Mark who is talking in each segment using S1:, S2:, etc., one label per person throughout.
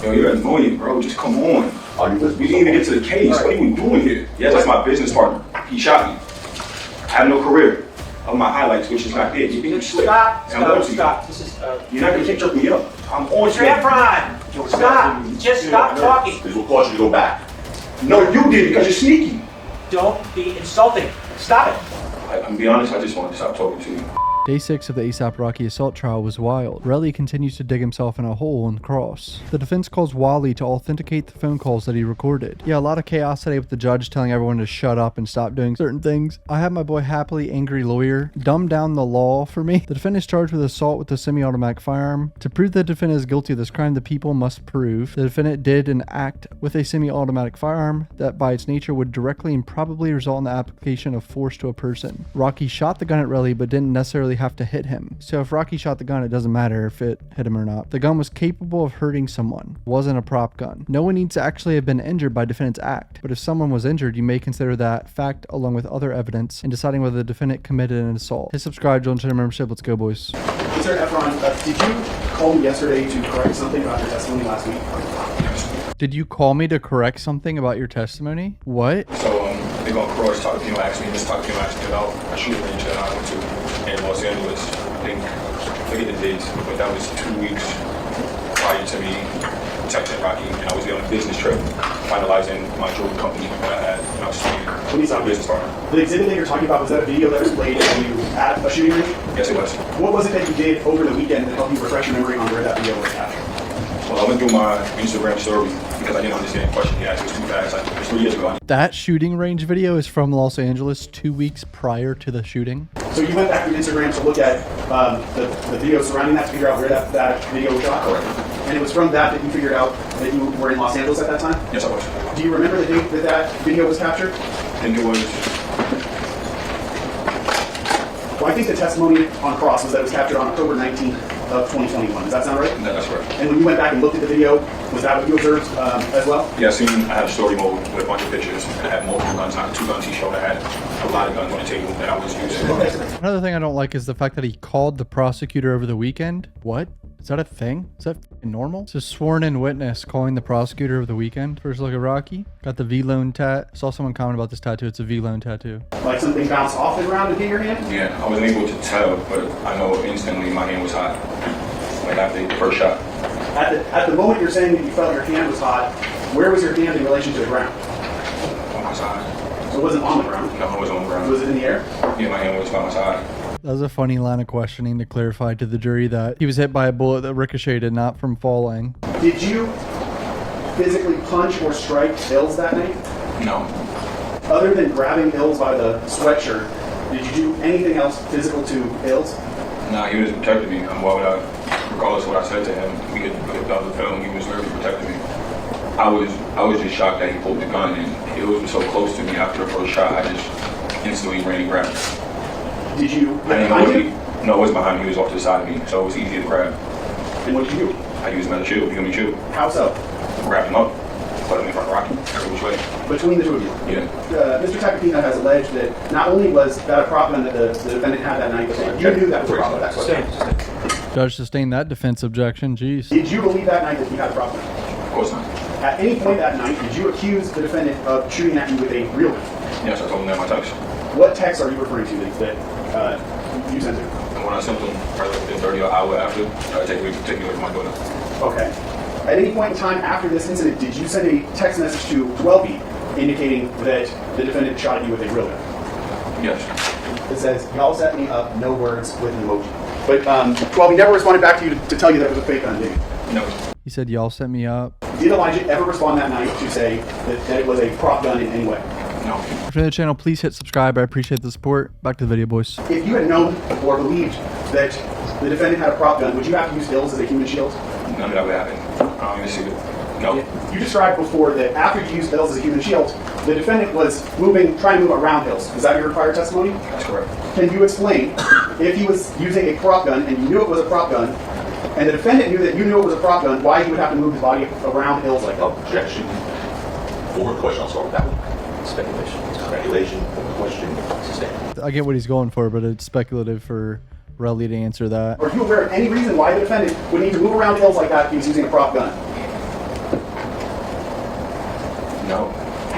S1: Yo, you're annoying, bro. Just come on. We didn't even get to the case. Right. What are you doing here? Yes, that's my business partner. He shot me. I have no career of my highlights, which is not there. You're being slick.
S2: Stop. This is,
S1: you're not going to keep jerking me up. I'm on
S2: Mr. Efron, stop. Just stop talking.
S3: This will cause you to go back.
S1: No, you did because you're sneaky.
S2: Don't be insulting. Stop it.
S1: I'm going to be honest, I just want to stop talking to you.
S4: Day 6 of the ASAP Rocky assault trial was wild. Relli continues to dig himself in a hole in the cross. The defense calls Wally to authenticate the phone calls that he recorded. Yeah, a lot of chaos today with the judge telling everyone to shut up and stop doing certain things. I have my boy Happily Angry Lawyer dumb down the law for me. The defendant is charged with assault with a semi-automatic firearm. To prove the defendant is guilty of this crime, the people must prove the defendant did an act with a semi-automatic firearm that by its nature would directly and probably result in the application of force to a person. Rocky shot the gun at Relli but didn't necessarily have to hit him. So if Rocky shot the gun, it doesn't matter if it hit him or not. The gun was capable of hurting someone. It wasn't a prop gun. No one needs to actually have been injured by defendant's act. But if someone was injured, you may consider that fact along with other evidence in deciding whether the defendant committed an assault. Hit subscribe, join channel membership. Let's go, boys.
S5: Mr. Efron, did you call me yesterday to correct something about your testimony last week?
S4: Did you call me to correct something about your testimony? What?
S1: So, they're going to cross talk to you, ask me about a shooting range that I went to in Los Angeles. I forget the dates, but that was 2 weeks prior to me texting Rocky, and I was there on a business trip, finalizing my jewelry company that I had when I was
S5: when you saw
S1: a business partner.
S5: The exhibit that you're talking about, was that a video that was played of you at a shooting range?
S1: Yes, it was.
S5: What was it that you did over the weekend that helped you refresh your memory on where that video was captured?
S1: Well, I went through my Instagram story because I didn't understand the question he asked. It was too fast. It was 3 years ago.
S4: That shooting range video is from Los Angeles 2 weeks prior to the shooting.
S5: So you went back to Instagram to look at the video surrounding that to figure out where that video was shot?
S1: Correct.
S5: And it was from that you figured out that you were in Los Angeles at that time?
S1: Yes, I was.
S5: Do you remember the date that video was captured?
S1: I think it was...
S5: Well, I think the testimony on cross was that it was captured on October 19th of 2021. Does that sound right?
S1: No, that's correct.
S5: And when you went back and looked at the video, was that what you observed as well?
S1: Yeah, I had a story mode with a bunch of pictures. And I had multiple guns, not 2 guns he showed. I had a lot of guns on the table that I was using.
S4: Another thing I don't like is the fact that he called the prosecutor over the weekend. What? Is that a thing? Is that normal? It's a sworn-in witness calling the prosecutor over the weekend. First look at Rocky. Got the V-Lone tat. Saw someone comment about this tattoo. It's a V-Lone tattoo.
S5: Like something bounced off the ground and hit your hand?
S1: Yeah, I wasn't able to tell, but I know instantly my hand was hot. Like after the first shot.
S5: At the moment you're saying that you felt your hand was hot, where was your hand in relation to the ground?
S1: On my side.
S5: So it wasn't on the ground?
S1: No, it was on the ground.
S5: Was it in the air?
S1: Yeah, my hand was by my side.
S4: That was a funny line of questioning to clarify to the jury that he was hit by a bullet that ricocheted, not from falling.
S5: Did you physically punch or strike Ills that night?
S1: No.
S5: Other than grabbing Ills by the sweatshirt, did you do anything else physical to Ills?
S1: Nah, he was protecting me. Why would I, regardless of what I said to him, we could put down the film, he was literally protecting me. I was just shocked that he pulled the gun, and it was so close to me after the first shot, I just instantly ran and grabbed it.
S5: Did you?
S1: No, it was behind me. He was off to the side of me, so it was easy to grab.
S5: And what did you do?
S1: I used another shield. You give me a shield.
S5: How so?
S1: Grabbed him up, put him in front of Rocky, every which way.
S5: Between the two of you?
S1: Yeah.
S5: Mr. Tacopina has alleged that not only was that a prop gun that the defendant had that night, but you knew that was a prop gun.
S4: Judge sustained that defense objection. Jeez.
S5: Did you believe that night that he had a prop gun?
S1: Of course not.
S5: At any point that night, did you accuse the defendant of shooting at you with a real gun?
S1: Yes, I told him that in my text.
S5: What text are you referring to that you sent him?
S1: And when I sent him, probably within 30 or an hour after, take me away from my daughter.
S5: Okay. At any point in time after this incident, did you send a text message to Welby indicating that the defendant shot at you with a real gun?
S1: Yes.
S5: It says, y'all set me up, no words, with an emoji. But Welby never responded back to you to tell you that it was a fake gun, did he?
S1: No.
S4: He said, y'all set me up.
S5: Did Elijah ever respond that night to say that it was a prop gun in any way?
S1: No.
S4: If you're new to the channel, please hit subscribe. I appreciate the support. Back to the video, boys.
S5: If you had known or believed that the defendant had a prop gun, would you have to use Ills as a human shield?
S1: None of that would happen. I don't even see it. No.
S5: You described before that after you used Ills as a human shield, the defendant was trying to move around Ills. Is that your prior testimony?
S1: That's correct.
S5: Can you explain if he was using a prop gun and you knew it was a prop gun, and the defendant knew that you knew it was a prop gun, why he would have to move his body around Ills like that?
S3: Objection. Forward question. I'll start with that one. Speculation. Speculation. Question. Sustained.
S4: I get what he's going for, but it's speculative for Relli to answer that.
S5: Are you aware of any reason why the defendant would need to move around Ills like that if he was using a prop gun?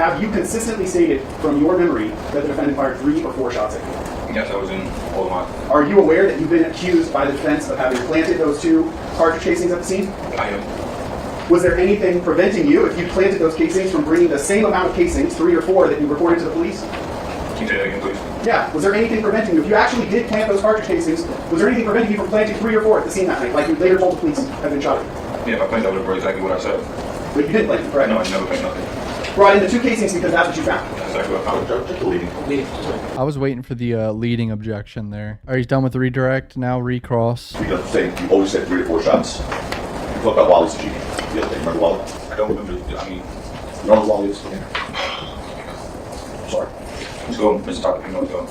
S5: have you consistently stated from your memory that the defendant fired 3 or 4 shots at you?
S1: Yes, I was in all of my.
S5: Are you aware that you've been accused by the defense of having planted those 2 cartridge casings at the scene?
S1: I am.
S5: Was there anything preventing you, if you planted those casings, from bringing the same amount of casings, 3 or 4, that you reported to the police?
S1: Can you say that again, please?
S5: Yeah. Was there anything preventing you? If you actually did plant those cartridge casings, was there anything preventing you from planting 3 or 4 at the scene that night, like you later told the police had been shot at you?
S1: Yeah, if I planned, I would have heard exactly what I said.
S5: But you didn't plant them, correct?
S1: No, I never planned nothing.
S5: Brought in the 2 casings because that's what you found.
S1: That's exactly what I found.
S3: Just the leading.
S4: I was waiting for the leading objection there. Are you done with redirect? Now recross.
S3: Because I'm saying you always said 3 or 4 shots. You talk about Wally's cheating. The other thing, remember Wally?
S1: I don't remember. I mean,
S3: You know who Wally is? Sorry.
S1: let's go. Let's talk. Let's go.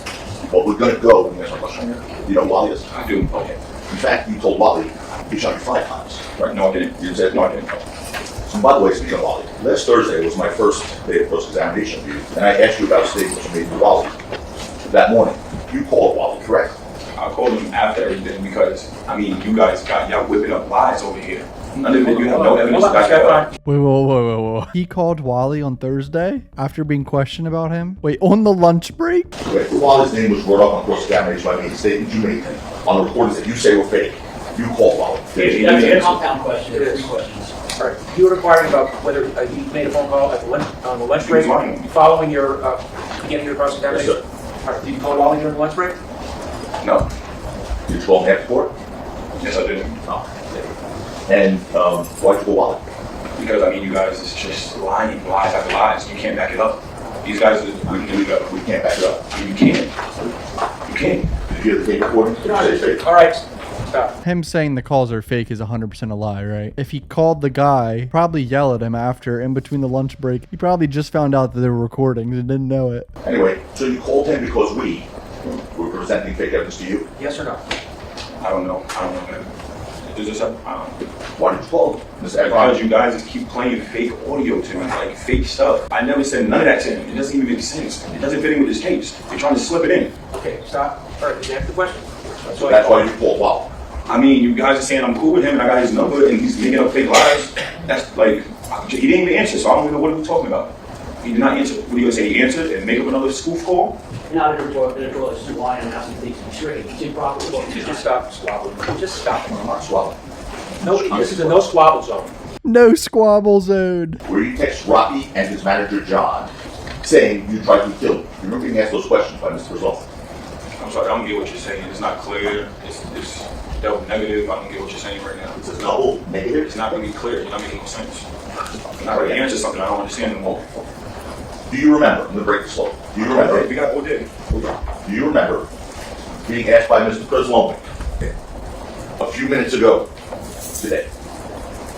S3: Well, we're gonna go and answer my question here. You know who Wally is?
S1: I do.
S3: Okay. In fact, you told Wally he shot you 5 times.
S1: Right? No, I didn't.
S3: You said
S1: No, I didn't.
S3: So by the way, speaking of Wally, last Thursday was my first day of post-examination of you, and I asked you about a statement you made to Wally that morning. You called Wally, correct?
S1: I called him after everything because, I mean, you guys got y'all whipping up lies over here. None of it, you have no evidence to back that up.
S4: Wait. He called Wally on Thursday after being questioned about him? Wait, on the lunch break?
S3: Wait, Wally's name was brought up on cross-examination by me. The statement you made on the recordings that you say were fake. You called Wally.
S2: That's a compound question. There are 3 questions. All right. You were inquiring about whether you made a phone call at the on the lunch break following your beginning your cross-examination.
S3: Yes, sir.
S2: All right. Did you call Wally during the lunch break?
S1: No.
S3: Did you call him after court?
S1: Yes, I didn't.
S3: No. And why'd you call Wally?
S1: Because, I mean, you guys is just lying, lies after lies. You can't back it up. These guys,
S3: We can't back it up.
S1: you can't. You can't.
S3: Did you hear the tape recording? Did you say it's fake?
S2: All right. Stop.
S4: Him saying the calls are fake is 100% a lie, right? If he called the guy, probably yell at him after, in between the lunch break, he probably just found out that there were recordings and didn't know it.
S3: Anyway, so you called him because we were presenting fake evidence to you?
S2: Yes or no?
S1: I don't know, man. Does this happen? I don't know.
S3: Why did you call him? Mr.
S1: Because
S3: Efron?
S1: you guys just keep playing fake audio to me, like fake stuff. I never said none of that to him. It doesn't even make sense. It doesn't fit in with this case. You're trying to slip it in.
S2: Okay. Stop. All right. Did you answer the question?
S3: So that's why you called Wally.
S1: I mean, you guys are saying I'm cool with him and I got his number and he's making up fake lies. That's like, he didn't even answer, so I don't even know what we're talking about. He did not answer. What are you gonna say? He answered and make up another spoof call?
S6: Not a rhetorical, it's just why I'm asking things to be straight. You did properly.
S2: Just stop squabbling. Just stop.
S3: I'm not swallowing.
S2: No, this is a no squabble zone.
S4: No squabble zone.
S3: Where you text Rocky and his manager John saying you tried to kill him. You remember being asked those questions by Mr. Rizal?
S1: I'm sorry, I don't get what you're saying. It's not clear. It's double negative. I don't get what you're saying right now.
S3: It's a double negative.
S1: It's not going to be clear. It's not making no sense. I'm not ready to answer something I don't understand anymore.
S3: Do you remember, I'm going to break the slow. Do you
S1: We
S3: remember,
S1: got all day.
S3: do you remember being asked by Mr. Preslomik a few minutes ago today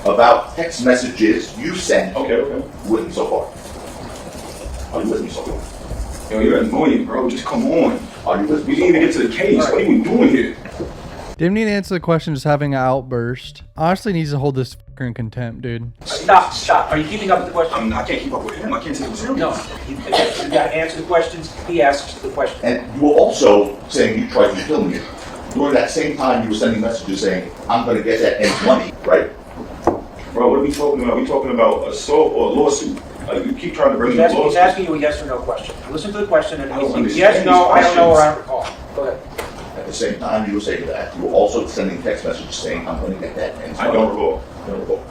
S3: about text messages you sent
S1: Okay.
S3: with me so far? Are you with me so far?
S1: Yo, you're annoying, bro. Just come on.
S3: Are you with
S1: We
S3: me?
S1: didn't even get to the case. What are you doing here?
S4: Didn't need to answer the question, just having an outburst. Honestly, needs to hold this fucker in contempt, dude.
S2: Stop. Are you keeping up with the question?
S1: I can't keep up with him. I can't take him serious.
S2: No. You got to answer the questions. He asks the question.
S3: And you were also saying you tried to kill me. During that same time, you were sending messages saying, I'm going to get that N's money, right?
S1: Bro, what are we talking about? Are we talking about assault or lawsuit? Like, you keep trying to bring
S2: He's
S1: me
S2: asking, you a yes or no question. Listen to the question and
S1: I don't
S2: he's yes,
S1: understand
S2: no,
S1: these
S2: I don't know, or I
S1: questions.
S2: don't recall. Go ahead.
S3: At the same time you were saying that, you were also sending text messages saying, I'm going to get that N's money.
S1: I don't recall.
S3: You don't recall?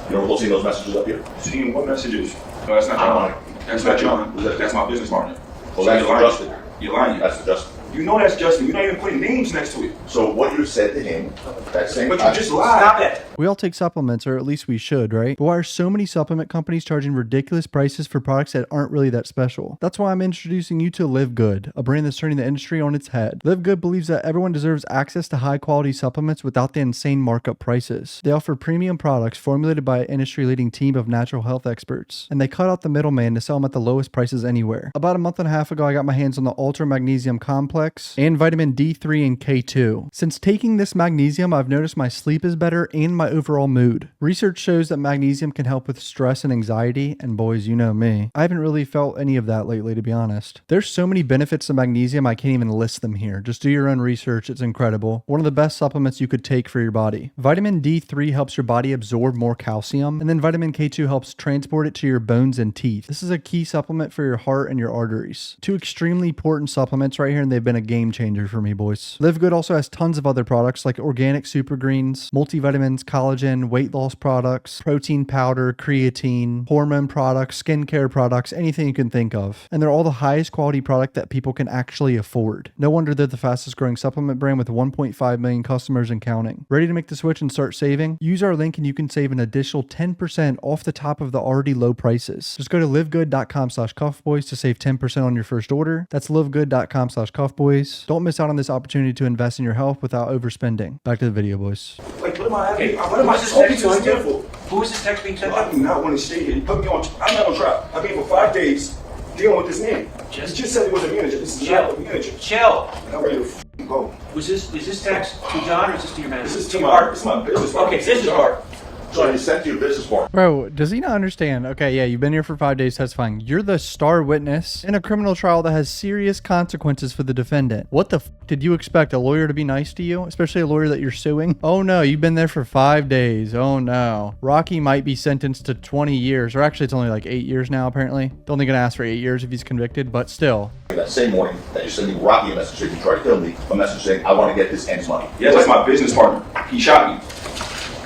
S3: You don't recall seeing those messages up here?
S1: Seeing what messages? No, that's not John. That's not John. That's my business partner.
S3: Well,
S1: So
S3: that's
S1: you're lying.
S3: Justin.
S1: You're lying.
S3: That's the Justin.
S1: You know that's Justin. You're not even putting names next to it.
S3: So what you said to him, that same
S1: But
S3: time,
S1: you just lied.
S2: Stop it.
S4: We all take supplements, or at least we should, right? But why are so many supplement companies charging ridiculous prices for products that aren't really that special? That's why I'm introducing you to Live Good, a brand that's turning the industry on its head. Live Good believes that everyone deserves access to high quality supplements without the insane markup prices. They offer premium products formulated by an industry-leading team of natural health experts, and they cut out the middleman to sell them at the lowest prices anywhere. About a month and a half ago, I got my hands on the Ultra Magnesium Complex complex, and vitamin D3 and K2. Since taking this magnesium, I've noticed my sleep is better and my overall mood. Research shows that magnesium can help with stress and anxiety, and boys, you know me. I haven't really felt any of that lately, to be honest. There's so many benefits to magnesium, I can't even list them here. Just do your own research, it's incredible. One of the best supplements you could take for your body. Vitamin D3 helps your body absorb more calcium, and then vitamin K2 helps transport it to your bones and teeth. This is a key supplement for your heart and your arteries. Two extremely important supplements right here, and they've been a game changer for me, boys. Live Good also has tons of other products like organic super greens, multivitamins, collagen, weight loss products, protein powder, creatine, hormone products, skincare products, anything you can think of. And they're all the highest quality product that people can actually afford. No wonder they're the fastest growing supplement brand with 1.5 million customers and counting. Ready to make the switch and start saving? Use our link and you can save an additional 10% off the top of the already low prices. Just go to livegood.com/cuffboys to save 10% on your first order. That's livegood.com/cuffboys. Don't miss out on this opportunity to invest in your health without overspending. Back to the video, boys.
S1: Like, what am I
S6: Okay,
S1: what am I
S6: this
S1: supposed
S6: text
S1: to
S6: going
S1: do?
S6: to? Who is this text being sent
S1: I
S6: to?
S1: do not want to stay here. You put me on. I'm not on trial. I've been here for 5 days dealing with this man. He just said he was a manager. This is not a manager.
S6: Chill.
S1: I'm ready to go.
S6: Is this text to John or is this to your manager?
S1: This is to my business.
S6: Okay, this is Art.
S3: So he sent you a business partner.
S4: Bro, does he not understand? Okay, yeah, you've been here for 5 days testifying. You're the star witness in a criminal trial that has serious consequences for the defendant. What the f did you expect? A lawyer to be nice to you? Especially a lawyer that you're suing? Oh no, you've been there for 5 days. Oh no. Rocky might be sentenced to 20 years, or actually it's only like 8 years now apparently. Only gonna ask for 8 years if he's convicted, but still.
S3: That same morning that you sent me Rocky a message saying you tried to kill me, a message saying I want to get this ends money.
S1: Yes, that's my business partner. He shot me.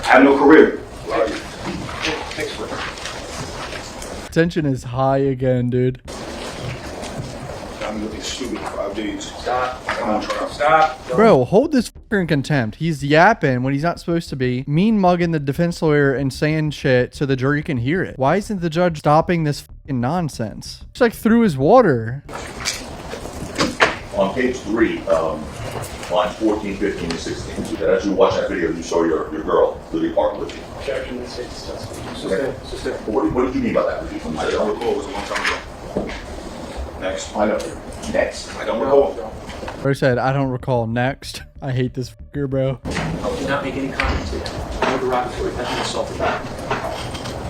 S1: I have no career.
S4: Tension is high again, dude.
S1: I'm looking stupid for 5 days.
S6: Stop.
S1: I'm on trial.
S6: Stop.
S4: Bro, hold this fucker in contempt. He's yapping when he's not supposed to be, mean mugging the defense lawyer and saying shit so the jury can hear it. Why isn't the judge stopping this fucking nonsense? It's like through his water.
S3: On page 3, lines 14, 15, and 16. So as you watch that video, you saw your girl living apart with you. What did you mean by that?
S1: I don't recall. It was a long time ago. Next.
S3: I know. Next.
S1: I don't recall.
S4: Bro said, I don't recall. Next. I hate this fucker, bro.
S6: I did not make any comments here. No derogatory. That's an assault.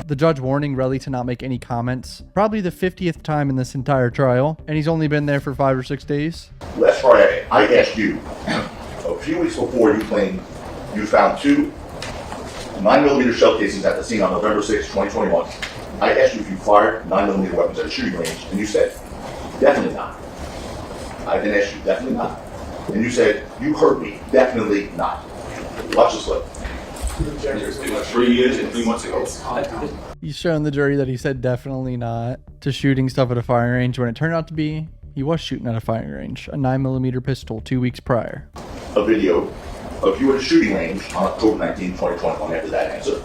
S4: The judge warning Relli to not make any comments. Probably the 50th time in this entire trial, and he's only been there for 5 or 6 days.
S3: Last Friday, I asked you, a few weeks before you claimed you found 2 9mm shell casings at the scene on November 6, 2021. I asked you if you fired 9mm weapons at a shooting range, and you said, definitely not. I then asked you, definitely not. And you said, you heard me, definitely not. Watch this clip.
S1: It was 3 years and 3 months ago.
S4: He's showing the jury that he said definitely not to shooting stuff at a firing range when it turned out to be he was shooting at a firing range, a 9mm pistol 2 weeks prior.
S3: A video of you at a shooting range on October 19, 2021 after that answer.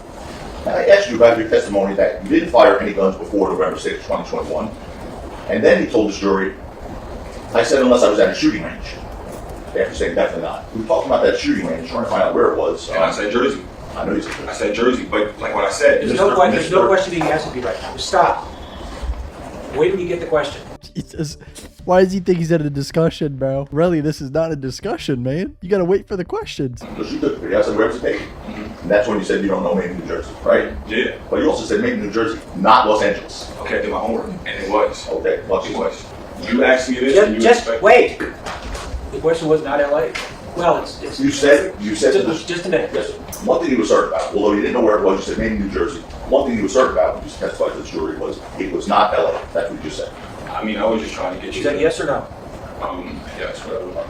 S3: And I asked you about your testimony that you didn't fire any guns before November 6, 2021. And then he told this jury, I said unless I was at a shooting range. After saying definitely not. We talked about that shooting range, trying to find out where it was.
S1: And I said Jersey.
S3: I know you said Jersey.
S1: I said Jersey, but like what I said.
S6: There's no question being asked of you right now. Stop. Wait till you get the question.
S4: Jesus. Why does he think he's at a discussion, bro? Really, this is not a discussion, man. You gotta wait for the questions.
S3: Because you took the video, I said, where was it taken? And that's when you said you don't know Macon, New Jersey, right?
S1: Yeah.
S3: But you also said Macon, New Jersey, not Los Angeles.
S1: Okay, I did my homework, and it was.
S3: Okay, watch
S1: It
S3: this.
S1: was. You asked me this, and you
S6: Just
S1: expect.
S6: wait. The question was not LA. Well, it's
S3: You said to this.
S6: just a minute.
S3: Yes. One thing you were certain about, although you didn't know where it was, you said Macon, New Jersey. One thing you were certain about, when you testified to the jury, was it was not LA. That's what you said.
S1: I mean, I was just trying to get you.
S6: Is that yes or no?
S1: Yes, whatever.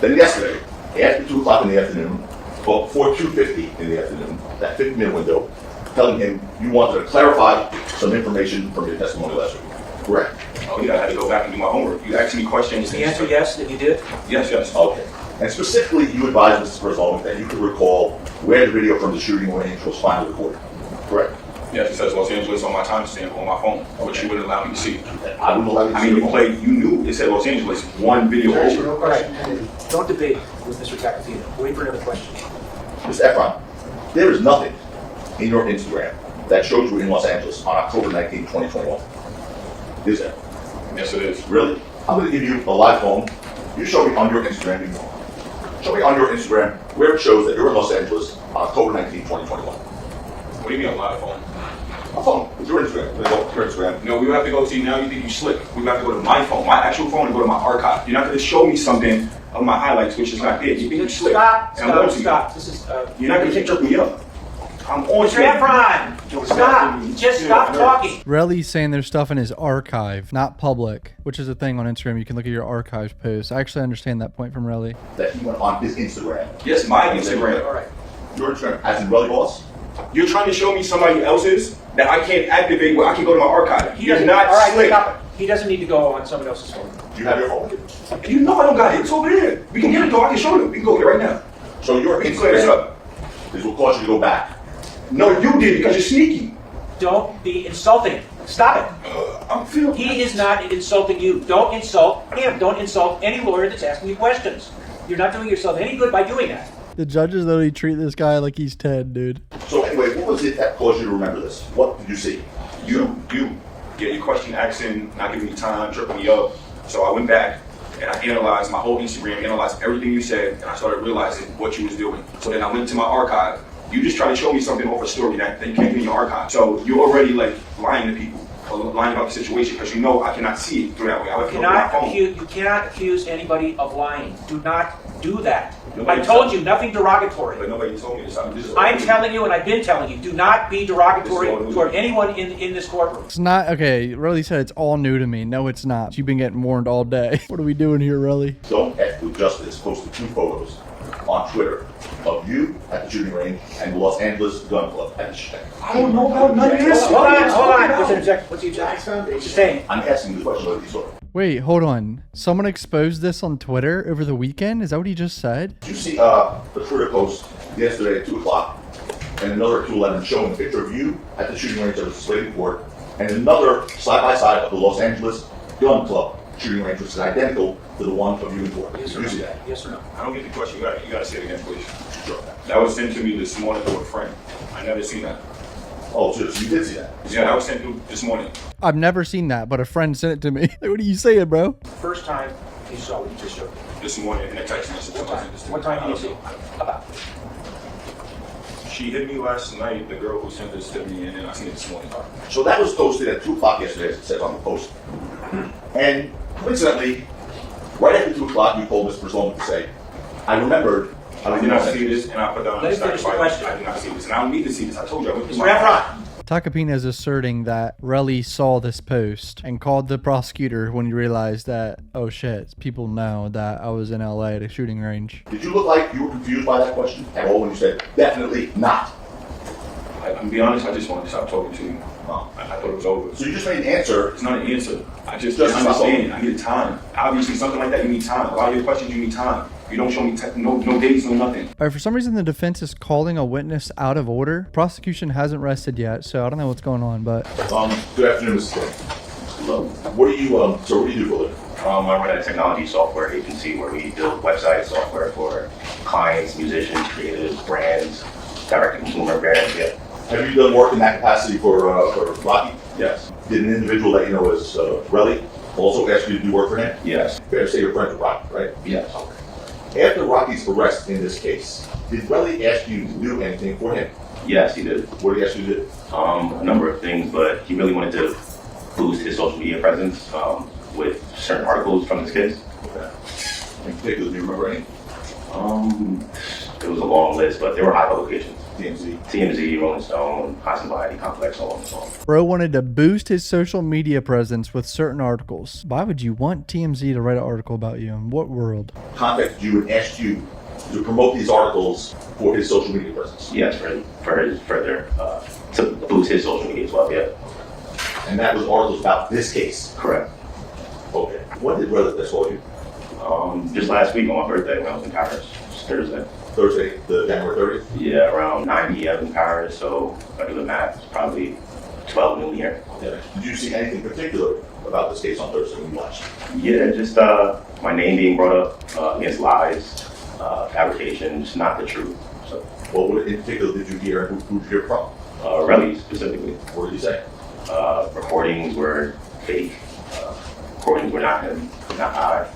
S3: Then yesterday, after 2 o'clock in the afternoon, well, before 2:50 in the afternoon, that 50-minute window, telling him you wanted to clarify some information from your testimony last week. Correct.
S1: Oh yeah, I had to go back and do my homework. You asked me questions.
S6: Is the answer yes that you did?
S1: Yes, yes.
S3: Okay. And specifically, you advised Mr. President that you could recall where the video from the shooting range was finally recorded. Correct.
S1: Yes, it says Los Angeles on my timestamp on my phone, which you wouldn't allow me to see.
S3: I wouldn't allow you to
S1: I
S3: see
S1: mean,
S3: the
S1: you
S3: phone.
S1: played, you knew it said Los Angeles, one video over.
S6: All right. Don't debate with Mr. Tacatino. Wait for another question.
S3: Mr. Efron, there is nothing in your Instagram that shows you in Los Angeles on October 19, 2021. Is there?
S1: Yes, it is.
S3: Really? I'm going to give you a live phone You show me on your Instagram, where it shows that you're in Los Angeles on October 19, 2021.
S1: What do you mean on my phone?
S3: My phone. It's your Instagram. Your Instagram.
S1: No, we would have to go see, now you think you slick. We would have to go to my phone, my actual phone, and go to my archive. You're not going to show me something of my highlights, which is not there. You think you slick.
S6: Stop. This is,
S1: You're not going to trip me up. I'm on
S6: Mr. Efron, stop. Just stop talking.
S4: Relli's saying there's stuff in his archive, not public, which is a thing on Instagram. You can look at your archives posts. I actually understand that point from Relli.
S3: That he went on his Instagram.
S1: Yes, my Instagram.
S6: All right.
S3: Your Instagram, as in Relli Boss.
S1: You're trying to show me somebody else's that I can't activate where I can go to my archive.
S6: He
S1: You're
S6: doesn't,
S1: not
S6: all right,
S1: slick.
S6: stop it. He doesn't need to go on someone else's phone.
S3: Do you have your phone?
S1: You know I don't got it. It's over there. We can get it though. I can show them. We can go here right now.
S3: So your
S1: We can clear this
S3: Instagram
S1: up.
S3: is what caused you to go back.
S1: No, you did because you're sneaky.
S6: Don't be insulting. Stop it.
S1: I'm feeling.
S6: He is not insulting you. Don't insult him. Don't insult any lawyer that's asking you questions. You're not doing yourself any good by doing that.
S4: The judges literally treat this guy like he's 10, dude.
S3: So anyway, what was it that caused you to remember this? What did you see?
S1: You. Yeah, your question asking, not giving me time, tripping me up. So I went back and I analyzed my whole Instagram, analyzed everything you said, and I started realizing what you was doing. So then I went to my archive. You just try to show me something off a story that you can't get in your archive. So you're already like lying to people, or lying about the situation, because you know I cannot see it through that way. I would
S6: You cannot accuse anybody of lying. Do not do that.
S1: Nobody
S6: I told
S1: told
S6: you, nothing derogatory.
S1: But nobody told me this.
S6: I'm telling you, and I've been telling you, do not be derogatory toward anyone in this courtroom.
S4: It's not, okay, Relli said it's all new to me. No, it's not. You've been getting warned all day. What are we doing here, Relli?
S3: Don't F with Justice posted 2 photos on Twitter of you at the shooting range and the Los Angeles Gun Club at the shooting.
S1: I don't know about none of this.
S6: Hold on. What's the objection? What's the objection? Just saying.
S3: I'm asking the question of these stories.
S4: Wait, hold on. Someone exposed this on Twitter over the weekend? Is that what he just said?
S3: Did you see the Twitter post yesterday at 2 o'clock and another at 2:11 showing a picture of you at the shooting range that was slated for and another side-by-side of the Los Angeles Gun Club shooting range, which is identical to the one of you in court? Did you see that?
S6: Yes or no?
S1: I don't get the question. You gotta say it again, please.
S3: Sure.
S1: That was sent to me this morning through a friend. I never seen that.
S3: Oh, so you did see that?
S1: Yeah, that was sent through this morning.
S4: I've never seen that, but a friend sent it to me. Like, what are you saying, bro?
S6: First time you saw what you just showed.
S1: This morning in a text message.
S6: What time did you see? About.
S1: She hit me last night, the girl who sent this to me, and then I seen it this morning.
S3: So that was posted at 2 o'clock yesterday, as it says on the post. And coincidentally, right after 2 o'clock, you told Mr. Sloman to say, I remembered.
S1: I did not see this, and I put down
S6: Let
S1: the
S6: me finish the
S1: stack.
S6: question.
S1: I did not see this, and I don't need to see this. I told you I went through
S6: Mr.
S1: my
S6: Efron.
S4: Takapina is asserting that Relli saw this post and called the prosecutor when he realized that, oh shit, people know that I was in LA at a shooting range.
S3: Did you look like you were confused by that question at all when you said, definitely not?
S1: I'm gonna be honest, I just wanted to stop talking to you. I thought it was over.
S3: So you just made an answer.
S1: It's not an answer. I just
S3: Just
S1: didn't understand. I needed time. Obviously, something like that, you need time. A lot of your questions, you need time. You don't show me no dates, no nothing.
S4: All right, for some reason, the defense is calling a witness out of order. Prosecution hasn't rested yet, so I don't know what's going on, but...
S3: Good afternoon, Mr. King. Hello. What do you do for a living?
S7: I run a technology software agency where we build website software for clients, musicians, creatives, brands, direct-to-consumer brands. Yeah.
S3: Have you done work in that capacity for Rocky?
S7: Yes.
S3: Did an individual that you know as Relli also ask you to do work for him?
S7: Yes.
S3: Fair to say you're friends with Rocky, right?
S7: Yes.
S3: After Rocky's arrest in this case, did Relli ask you to do anything for him?
S7: Yes, he did.
S3: What did he ask you to do?
S7: A number of things, but he really wanted to boost his social media presence with certain articles from his kids.
S3: Okay. In particular, do you remember any?
S7: It was a long list, but there were high publications.
S3: TMZ,
S7: Rolling Stone, High Society, Complex, so on and so on.
S4: Bro wanted to boost his social media presence with certain articles. Why would you want TMZ to write an article about you? In what world?
S3: Contacted you and asked you to promote these articles for his social media presence.
S7: Yes, for his further, to boost his social media as well, yeah.
S3: And that was articles about this case.
S7: Correct.
S3: Okay. When did Relli call you?
S7: Just last week on my birthday when I was in Paris, Thursday.
S3: Thursday, the January 30th?
S7: Yeah, around 9 p.m. in Paris, so if I do the math, it's probably 12 noon here.
S3: Yeah. Did you see anything particular about this case on Thursday when you watched?
S7: Yeah, just my name being brought up against lies, fabrication, just not the truth. So,
S3: What in particular did you hear and who did you hear from?
S7: Relli specifically.
S3: What did he say?
S7: Recordings were fake. Recordings were not him, not I.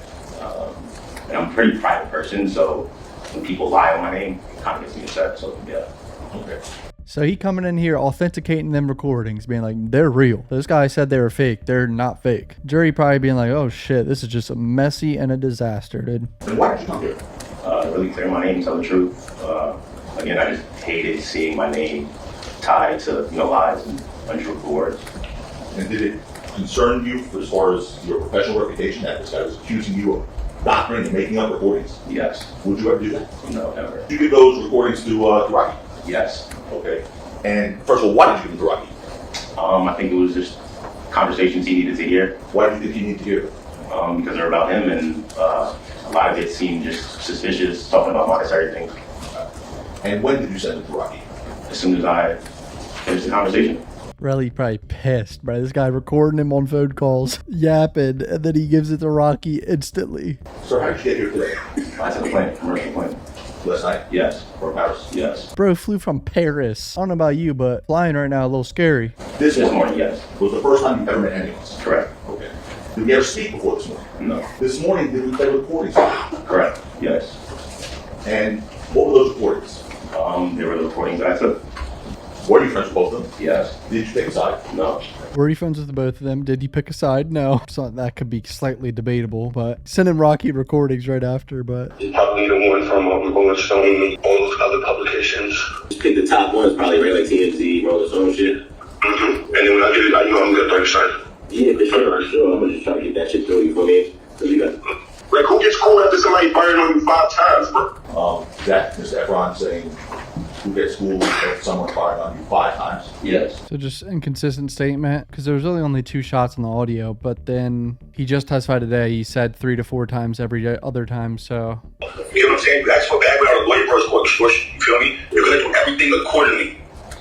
S7: And I'm a pretty private person, so when people lie on my name, it kind of gets me upset. So yeah.
S3: Okay.
S4: So he coming in here authenticating them recordings, being like, they're real. This guy said they were fake. They're not fake. Jury probably being like, oh shit, this is just a messy and a disaster, dude.
S3: And why did you come here?
S7: Really clear my name, tell the truth. Again, I just hated seeing my name tied to lies and untruthful words.
S3: And did it concern you as far as your professional reputation that this guy was accusing you of doctoring and making up recordings?
S7: Yes.
S3: Would you ever do that?
S7: No, never.
S3: Did you give those recordings to Rocky?
S7: Yes.
S3: Okay. And first of all, why did you give them to Rocky?
S7: I think it was just conversations he needed to hear.
S3: Why do you think he needed to hear them?
S7: Because they're about him, and a lot of it seemed just suspicious, talking about monetary things.
S3: And when did you send them to Rocky?
S7: As soon as I finished the conversation.
S4: Relli probably pissed, bro. This guy recording him on phone calls, yapping, and then he gives it to Rocky instantly.
S3: Sir, how did you get here today?
S7: I took a plane, commercial plane.
S3: Last night?
S7: Yes.
S3: From Paris?
S7: Yes.
S4: Bro flew from Paris. I don't know about you, but flying right now a little scary.
S3: This
S7: This
S3: morning
S7: morning, yes.
S3: was the first time you've ever met any of us?
S7: Correct.
S3: Okay. Did we ever speak before this morning?
S7: No.
S3: This morning, did we play recordings?
S7: Correct. Yes.
S3: And what were those recordings?
S7: They were the recordings that I took.
S3: Were you friends with both of them?
S7: Yes.
S3: Did you take a side?
S7: No.
S4: Were you friends with both of them? Did you pick a side? No. So that could be slightly debatable, but sending Rocky recordings right after, but
S8: He's probably the one from Rolling Stone, all those other publications.
S9: Just pick the top ones, probably right, like TMZ, Rolling Stone shit.
S8: And then when I get it, I know I'm gonna get 30 cents.
S9: Yeah, for sure. I'm gonna just try to get that shit through, you feel me? Cause you got
S8: Like, who gets called after somebody firing on you 5 times, bro?
S3: That Mr. Efron saying who gets schooled if someone fired on you 5 times.
S7: Yes.
S4: so just inconsistent statement because there was really only 2 shots in the audio, but then he just testified today. He said 3 to 4 times every other time, so
S8: You know what I'm saying? That's what bad without a lawyer first court extortion. You feel me? You're gonna do everything accordingly.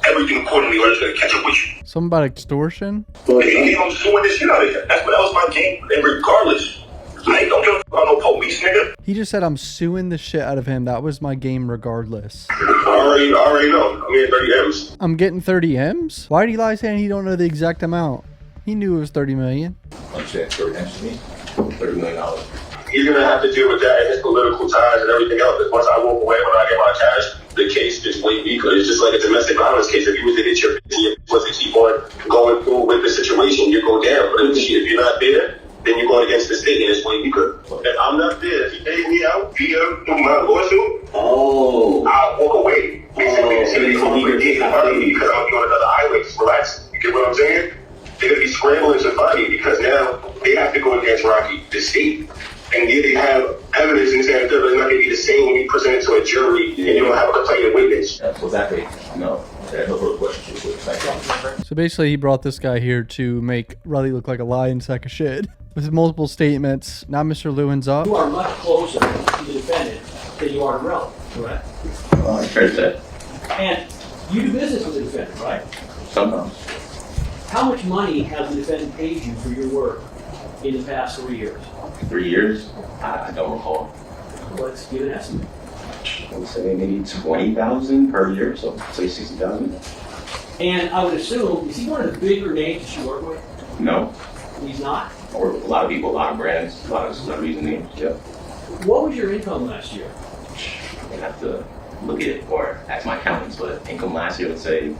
S8: Everything accordingly, or it's gonna catch up with you.
S4: something about extortion.
S8: And I'm suing this shit out of here. That was my game. And regardless, I ain't gonna give a fuck about no police, nigga.
S4: He just said, I'm suing the shit out of him. That was my game regardless.
S8: I already know. I mean, 30 M's.
S4: I'm getting 30 M's? Why did he lie saying he don't know the exact amount? He knew it was 30 million.
S3: Understand? 30 times to me. $30 million.
S8: You're gonna have to deal with that and his political ties and everything else. Because once I walk away, when I get my cash, the case gets way weaker. It's just like a domestic violence case. If you was to hit your 50, if you was to keep on going through with the situation, you go down. But if you're not there, then you're going against the state and it's way weaker. If I'm not there, if he paid me out via my lawsuit, I'll walk away. Basically, the city's going to get money because I'm doing another highway. Relax. You get what I'm saying? They're going to be scrambling to find me because now they have to go against Rocky, the state. And yet they have evidence and saying that they're not going to be the same when you present it to a jury and you don't have a complaining witness.
S3: Was that fake?
S7: No.
S3: Okay, no further questions. Thank you.
S4: So basically, he brought this guy here to make Relli look like a lying sack of shit. With multiple statements. Now Mr. Lewin's up.
S6: You are much closer to the defendant than you are to Relli, correct?
S7: Fair to say.
S6: And you do business with the defendant, right?
S7: Sometimes.
S6: How much money has the defendant paid you for your work in the past 3 years?
S7: 3 years? I don't recall.
S6: Let's give an estimate.
S7: I would say maybe 20,000 per year, so say 60,000.
S6: And I would assume, is he one of the bigger names that you work with?
S7: No.
S6: He's not?
S7: Or a lot of people, a lot of brands, a lot of celebrities and names. Yeah.
S6: What was your income last year?
S7: I have to look at it or ask my accountants, but income last year, let's say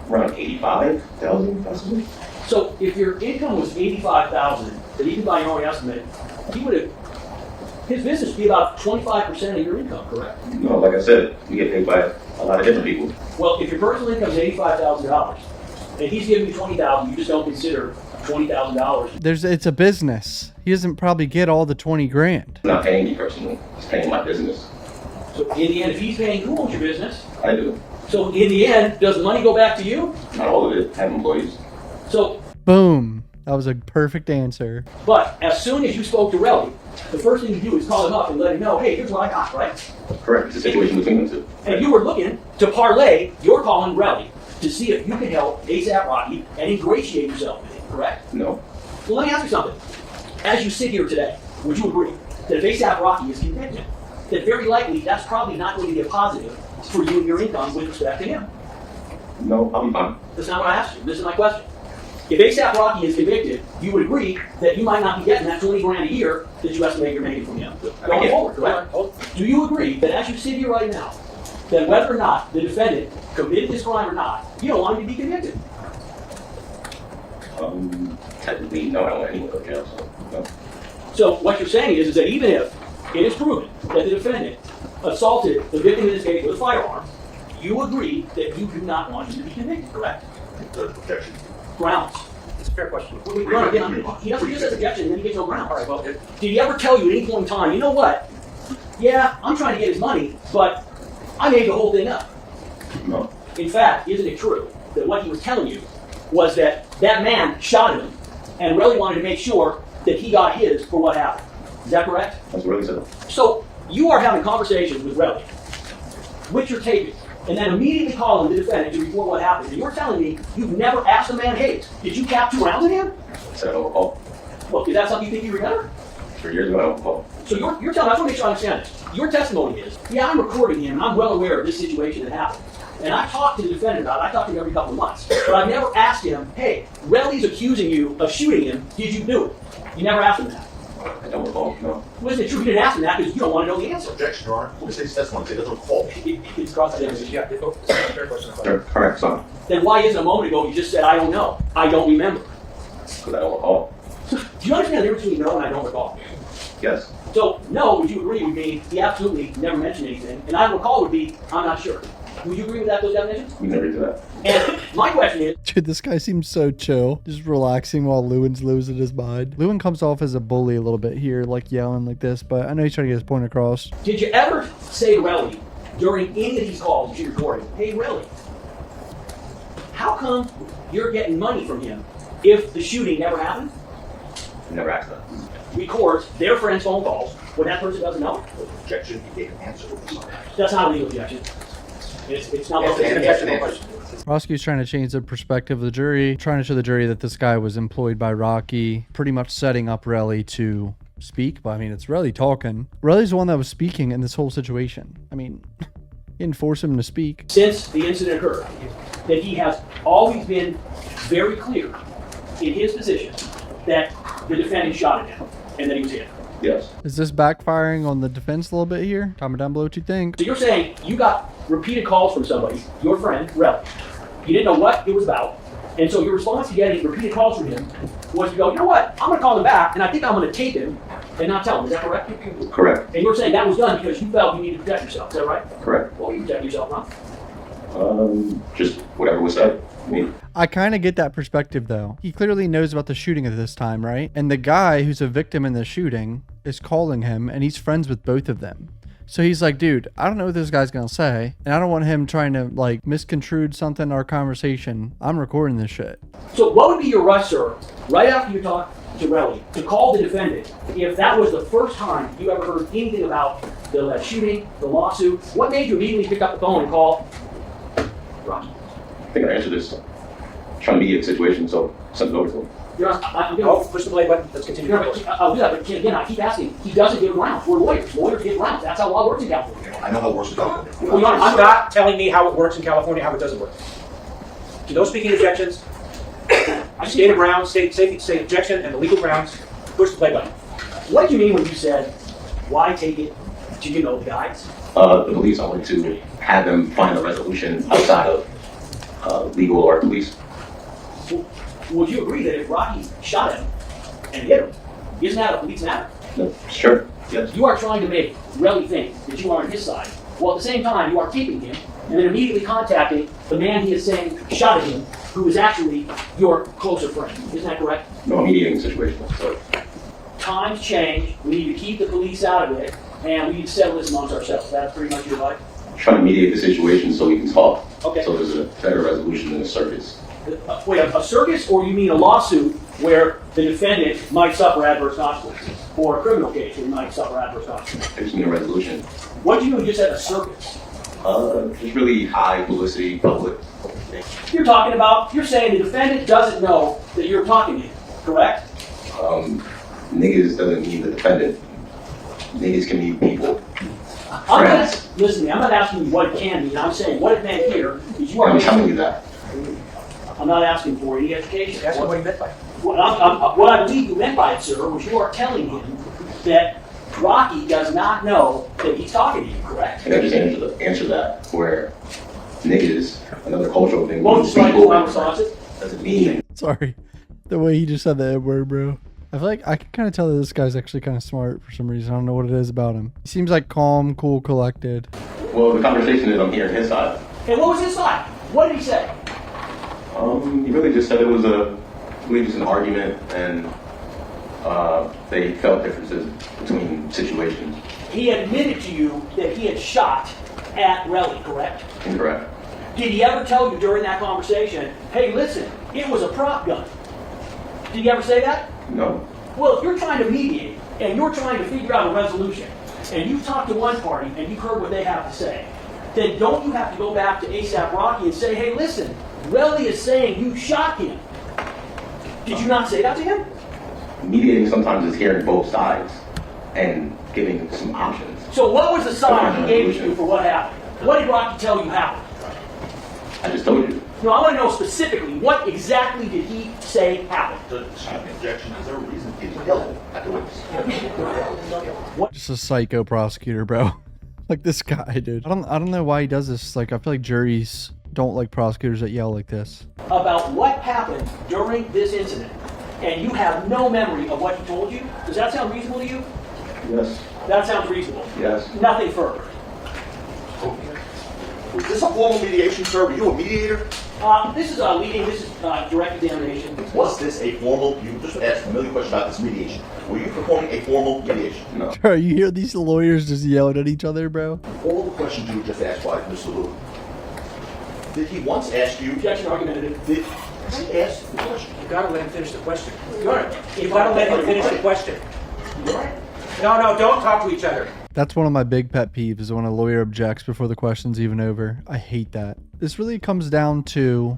S7: around 85,000 possibly.
S6: So if your income was 85,000, then even by your own estimate, he would have, his business would be about 25% of your income, correct?
S7: No, like I said, we get paid by a lot of different people.
S6: Well, if your personal income is $85,000 and he's giving you $20,000, you just don't consider $20,000.
S4: It's a business. He doesn't probably get all the 20 grand.
S7: He's not paying me personally. He's paying my business.
S6: So in the end, if he's paying, who owns your business?
S7: I do.
S6: So in the end, does the money go back to you?
S7: Not all of it. I have employees.
S6: So,
S4: Boom. That was a perfect answer.
S6: but as soon as you spoke to Relli, the first thing you do is call him up and let him know, hey, here's what I got, right?
S7: Correct. It's a situation between them two.
S6: And you were looking to parlay, you're calling Relli to see if you can help ASAP Rocky and ingratiate yourself with him, correct?
S7: No.
S6: Well, let me ask you something. As you sit here today, would you agree that if ASAP Rocky is convicted, that very likely that's probably not going to be a positive for you and your income with respect to him?
S7: No, I'll be fine.
S6: That's not what I asked you. This is my question. If ASAP Rocky is convicted, you would agree that you might not be getting that 20 grand a year that you estimate you're making from him going forward, correct? Do you agree that as you sit here right now, that whether or not the defendant committed this crime or not, you don't want him to be convicted?
S7: Technically, no, I don't want anyone to go to jail, so no.
S6: So what you're saying is that even if it is proven that the defendant assaulted the victim in this case with a firearm, you agree that you do not want him to be convicted, correct?
S3: Objection.
S6: Grounds.
S2: It's a fair question.
S6: He doesn't just says objection and then he gets no grounds. All right, well, did he ever tell you at any point in time, you know what? Yeah, I'm trying to get his money, but I made the whole thing up.
S7: No.
S6: In fact, isn't it true that what he was telling you was that that man shot him and really wanted to make sure that he got his for what happened? Is that correct?
S7: That's what he said.
S6: So you are having conversations with Relli, which you're taping, and then immediately calling the defendant to report what happened. And you're telling me you've never asked the man, hey, did you cap 2 rounds at him?
S7: I said I don't recall.
S6: Well, is that something you think you remember?
S7: 3 years ago, I don't recall.
S6: So you're telling, I just want to make sure I understand this. Your testimony is, yeah, I'm recording him, and I'm well aware of this situation that happened. And I talked to the defendant about it. I talked to him every couple of months. But I've never asked him, hey, Relli's accusing you of shooting him. Did you do it? You never asked him that.
S7: I don't recall, no.
S6: Well, isn't it true you didn't ask him that because you don't want to know the answer?
S3: Objection, Your Honor. What is his testimony? It doesn't recall.
S6: It's cross-examination.
S2: Yeah, it's a fair question.
S7: Correct, son.
S6: Then why isn't a moment ago you just said, I don't know, I don't remember?
S7: Because I don't recall.
S6: Do you understand the difference between no and I don't recall?
S7: Yes.
S6: So, no, would you agree with me, he absolutely never mentioned anything, and I don't recall would be, I'm not sure. Would you agree with that, those definitions?
S7: We never did that.
S6: And my question is,
S4: Dude, this guy seems so chill. Just relaxing while Lewin's losing his mind. Lewin comes off as a bully a little bit here, like yelling like this, but I know he's trying to get his point across.
S6: did you ever say to Relli, during any of these calls that you're recording, hey, Relli, how come you're getting money from him if the shooting never happened?
S7: I never asked that.
S6: Records their friend's phone calls when that person doesn't know.
S3: Objection. He gave an answer.
S6: That's not a legal objection. It's not
S2: It's an objection.
S4: Roscoe's trying to change the perspective of the jury, trying to show the jury that this guy was employed by Rocky, pretty much setting up Relli to speak. But I mean, it's Relli talking. Relli's the one that was speaking in this whole situation. I mean, he didn't force him to speak.
S6: Since the incident occurred, that he has always been very clear in his position that the defendant shot at him and that he was hit.
S7: Yes.
S4: Is this backfiring on the defense a little bit here? Comment down below what you think.
S6: So you're saying you got repeated calls from somebody, your friend, Relli. You didn't know what it was about, and so your response to getting repeated calls from him was to go, you know what, I'm going to call him back, and I think I'm going to tape him and not tell him. Is that correct?
S7: Correct.
S6: And you're saying that was done because you felt you needed to protect yourself. Is that right?
S7: Correct.
S6: Well, you protect yourself, huh?
S7: Just whatever was said. I mean,
S4: I kind of get that perspective though. He clearly knows about the shooting at this time, right? And the guy who's a victim in the shooting is calling him and he's friends with both of them. So he's like, dude, I don't know what this guy's gonna say, and I don't want him trying to like misconstrue something in our conversation. I'm recording this shit.
S6: So what would be your rush, sir, right after you talk to Relli, to call the defendant if that was the first time you ever heard anything about the shooting, the lawsuit? What made you immediately pick up the phone and call Rocky?
S7: I think I answered this. Trying to mediate the situation, so send it over to him.
S6: You're not, I'm
S2: Oh, push the play button. Let's continue.
S6: I'll do that, but again, I keep asking. He doesn't give grounds. We're lawyers. Lawyers give grounds. That's how law works in California.
S3: I know how it works with government.
S6: Well, Your Honor,
S2: I'm not telling me how it works in California, how it doesn't work. No speaking objections. State a ground, state objection, and the legal grounds. Push the play button.
S6: What did you mean when you said, why take it to, you know, the guys?
S7: The police, I wanted to have them find a resolution outside of legal or police.
S6: Would you agree that if Rocky shot him and hit him, isn't that a police matter?
S7: No, sure. Yes.
S6: You are trying to make Relli think that you are on his side, while at the same time you are taping him and then immediately contacting the man he is saying shot at him, who is actually your closer friend. Isn't that correct?
S7: No, I'm mediating the situation. So
S6: Times change. We need to keep the police out of it, and we need to settle this amongst ourselves. That's pretty much your life.
S7: trying to mediate the situation so we can talk.
S6: Okay.
S7: So there's a better resolution than a circus.
S6: Wait, a circus, or you mean a lawsuit where the defendant might suffer adverse consequences, or a criminal case where he might suffer adverse consequences?
S7: I just need a resolution.
S6: What do you mean when you said a circus?
S7: Just really high publicity, public.
S6: You're saying the defendant doesn't know that you're talking to him, correct?
S7: Niggas doesn't mean the defendant. Niggas can mean people.
S6: Listen to me, I'm not asking you what it can mean. I'm saying what it meant here is you are
S7: I'm telling you that.
S6: I'm not asking for any education.
S2: Ask him what he meant by it.
S6: What I believe you meant by it, sir, was you are telling him that Rocky does not know that he's talking to you, correct?
S7: And I just answer that where niggas, another cultural thing.
S6: Won't you just like my responses?
S7: Doesn't mean
S4: Sorry. The way he just said the N-word, bro. I feel like I can kind of tell that this guy's actually kind of smart for some reason. I don't know what it is about him. He seems like calm, cool, collected.
S7: well, the conversation is I'm hearing his side.
S6: And what was his side? What did he say?
S7: He really just said it was I believe it was an argument, and they felt differences between situations.
S6: He admitted to you that he had shot at Relli, correct?
S7: Incorrect.
S6: Did he ever tell you during that conversation, hey, listen, it was a prop gun? Did he ever say that?
S7: No.
S6: Well, if you're trying to mediate and you're trying to figure out a resolution, and you've talked to one party and you've heard what they have to say, then don't you have to go back to ASAP Rocky and say, hey, listen, Relli is saying you shot him. Did you not say that to him?
S7: Mediating sometimes is hearing both sides and giving some options.
S6: So what was the side he gave you for what happened? What did Rocky tell you happened?
S7: I just told you.
S6: No, I want to know specifically, what exactly did he say happened?
S3: Objection, is there a reason he's yelling at the witness?
S4: Just a psycho prosecutor, bro. Like this guy, dude. I don't know why he does this. Like, I feel like juries don't like prosecutors that yell like this.
S6: About what happened during this incident, and you have no memory of what he told you? Does that sound reasonable to you?
S7: Yes.
S6: That sounds reasonable.
S7: Yes.
S6: Nothing further.
S3: Is this a formal mediation, sir? Were you a mediator?
S6: This is leading. This is direct examination.
S3: Was this a formal, you just asked a million questions about this mediation. Were you performing a formal mediation?
S7: No.
S4: Bro, you hear these lawyers just yelling at each other, bro?
S3: All the questions you were just asked by Mr. Lou. Did he once ask you?
S6: Objection argumentative.
S3: Did he ask the question?
S2: You gotta let him finish the question.
S6: You're right.
S2: You gotta let him finish the question.
S6: You're right.
S2: No, don't talk to each other.
S4: That's one of my big pet peeves is when a lawyer objects before the question's even over. I hate that. This really comes down to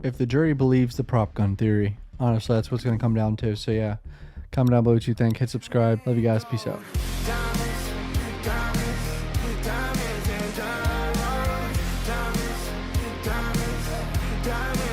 S4: if the jury believes the prop gun theory. Honestly, that's what's going to come down to. So yeah, comment down below what you think. Hit subscribe. Love you guys. Peace out.
S10: Diamonds.